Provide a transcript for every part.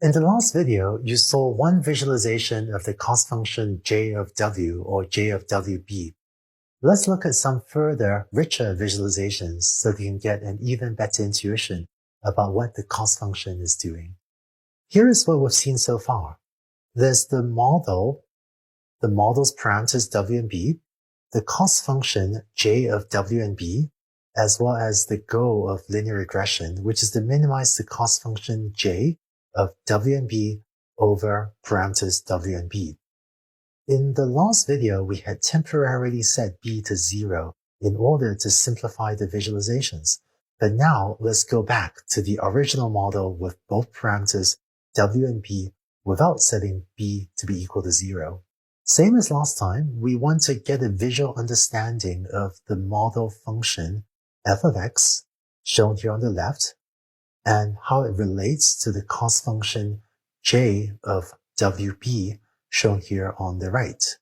In the last video, you saw one visualization of the cost function j of w or j of wb. Let's look at some further, richer visualizations so that you can get an even better intuition about what the cost function is doing. Here is what we've seen so far. There's the model's parameters w and b, the cost function j of w and b, as well as the goal of linear regression, which is to minimize the cost function j of w and b over parameters w and b. In the last video, we had temporarily set b to 0 in order to simplify the visualizations. But now let's go back to the original model with both parameters w and b without setting b to be equal to 0. Same as last time, we want to get a visual understanding of the model function f of x, shown here on the left, and how it relates to the cost function j of wb, shown here on the right.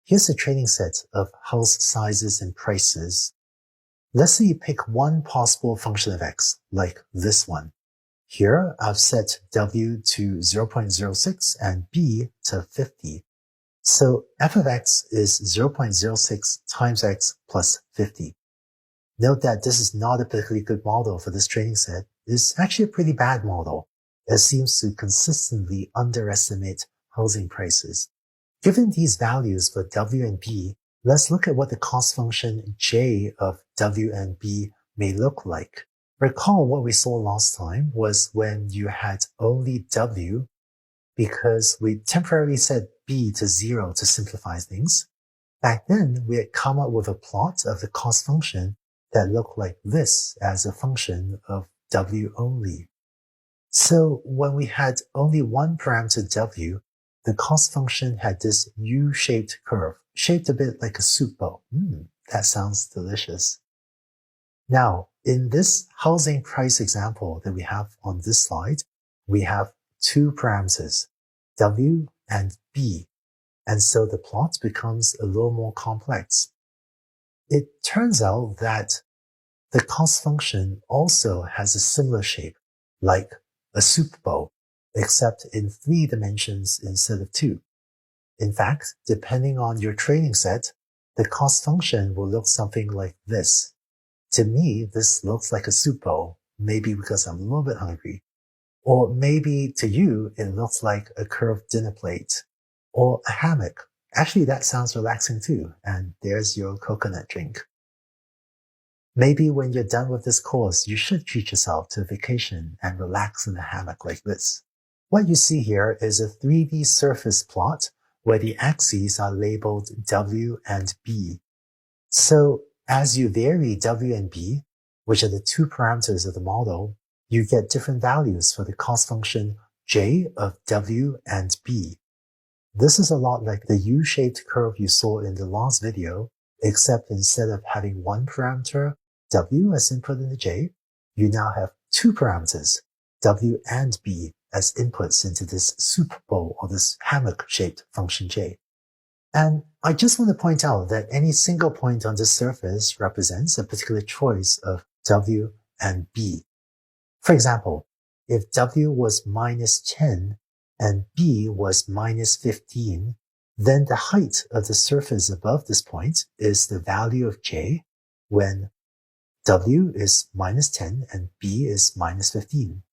Here's a training set of house sizes and prices. Let's say you pick one possible function of x, like this one. Here, I've set w to 0.06 and b to 50. So f of x is 0.06 times x plus 50. Note that this is not a particularly good model for this training set. It's actually a pretty bad model. It seems to consistently underestimate housing prices. Given these values for w and b, let's look at what the cost function j of w and b may look like. Recall what we saw last time was when you had only w, because we temporarily set b to 0 to simplify things. Back then, we had come up with a plot of the cost function that looked like this as a function of w only. So when we had only one parameter w, the cost function had this U-shaped curve, shaped a bit like a soup bowl. That sounds delicious. Now, in this housing price example that we have on this slide, we have two parameters, w and b, and so the plot becomes a little more complex. It turns out that the cost function also has a similar shape, like a soup bowl, except in 3 dimensions instead of 2. In fact, depending on your training set, the cost function will look something like this. To me, this looks like a soup bowl, maybe because I'm a little bit hungry. Or maybe to you, it looks like a curved dinner plate. Or a hammock. Actually, that sounds relaxing too, and there's your coconut drink. Maybe when you're done with this course, you should treat yourself to a vacation and relax in a hammock like this. What you see here is a 3D surface plot where the axes are labeled w and b. So as you vary w and b, which are the two parameters of the model, you get different values for the cost function j of w and b. This is a lot like the U-shaped curve you saw in the last video, except instead of having one parameter, w as input into j, you now have two parameters, w and b, as inputs into this soup bowl or this hammock-shaped function j. And I just want to point out that any single point on this surface represents a particular choice of w and b. For example, if w was minus 10 and b was minus 15, then the height of the surface above this point is the value of j when w is minus 10 and b is minus 15.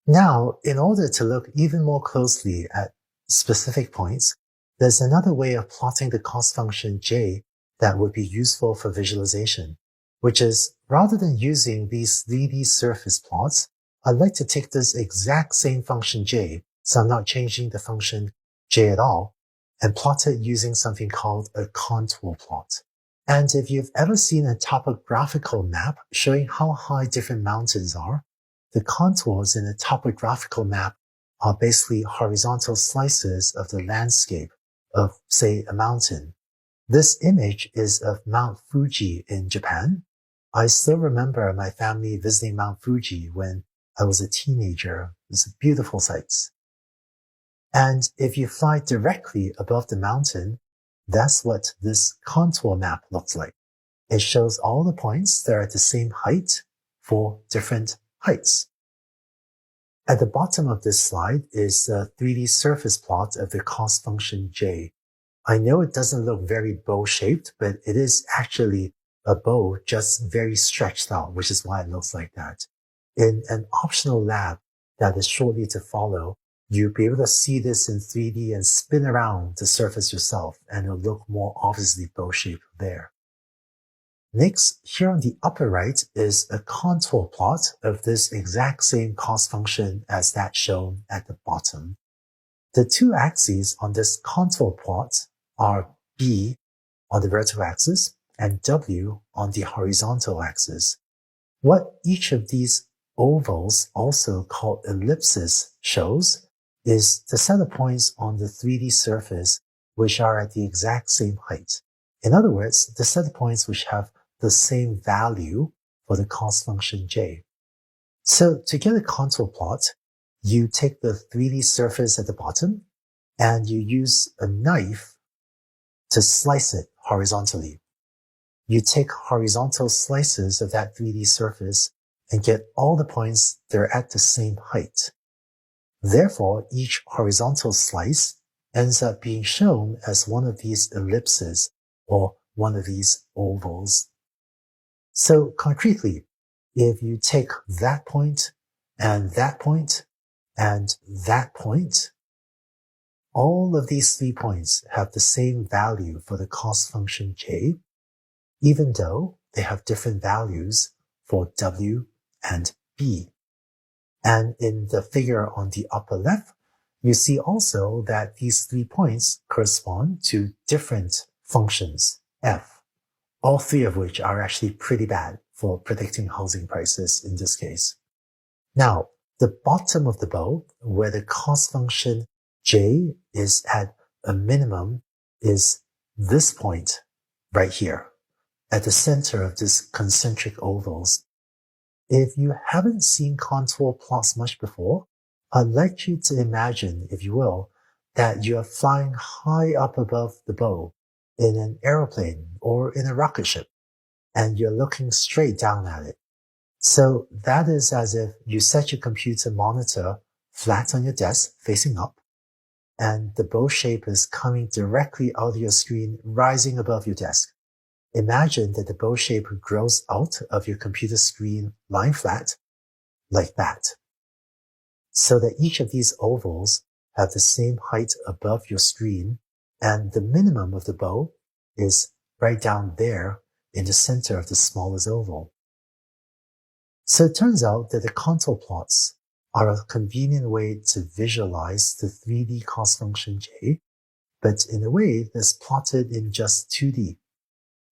Now, in order to look even more closely at specific points, there's another way of plotting the cost function j that would be useful for visualization, which is rather than using these 3D surface plots, I'd like to take this exact same function j, so I'm not changing the function j at all, and plot it using something called a contour plot. And if you've ever seen a topographical map showing how high different mountains are, the contours in a topographical map are basically horizontal slices of the landscape of, say, a mountain. This image is of Mount Fuji in Japan. I still remember my family visiting Mount Fuji when I was a teenager. It's a beautiful sight. And if you fly directly above the mountain, that's what this contour map looks like. It shows all the points that are at the same height for different heights. At the bottom of this slide is a 3D surface plot of the cost function j. I know it doesn't look very bow-shaped, but it is actually a bow just very stretched out, which is why it looks like that. In an optional lab that is shortly to follow, you'll be able to see this in 3D and spin around the surface yourself, and it'll look more obviously bow-shaped there. Next, here on the upper right is a contour plot of this exact same cost function as that shown at the bottom. The two axes on this contour plot are B on the vertical axis and W on the horizontal axis. What each of these ovals, also called ellipses, shows is the set of points on the 3D surface which are at the exact same height. In other words, the set of points which have the same value for the cost function j. So to get a contour plot, you take the 3D surface at the bottom and you use a knife to slice it horizontally. You take horizontal slices of that 3D surface and get all the points that are at the same height. Therefore, each horizontal slice ends up being shown as one of these ellipses or one of these ovals. So concretely, if you take that point and that point and that point, all of these 3 points have the same value for the cost function j, even though they have different values for w and b. And in the figure on the upper left, you see also that these 3 points correspond to different functions, f, all 3 of which are actually pretty bad for predicting housing prices in this case. Now, the bottom of the bow, where the cost function j is at a minimum, is this point right here, at the center of this concentric ovals. If you haven't seen contour plots much before, I'd like you to imagine, if you will, that you are flying high up above the bow in an aeroplane or in a rocket ship, and you're looking straight down at it. So that is as if you set your computer monitor flat on your desk facing up, and the bow shape is coming directly out of your screen, rising above your desk. Imagine that the bow shape grows out of your computer screen lying flat, like that. So that each of these ovals have the same height above your screen, and the minimum of the bow is right down there in the center of the smallest oval. So it turns out that the contour plots are a convenient way to visualize the 3D cost function j, but in a way that's plotted in just 2D.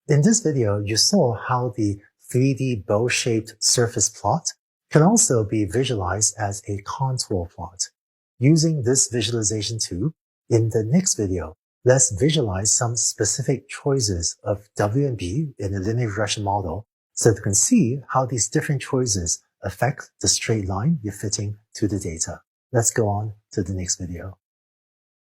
In this video, you saw how the 3D bow-shaped surface plot can also be visualized as a contour plot. Using this visualization tool, in the next video, let's visualize some specific choices of W and B in a linear regression model so that you can see how these different choices affect the straight line you're fitting to the data. Let's go on to the next video.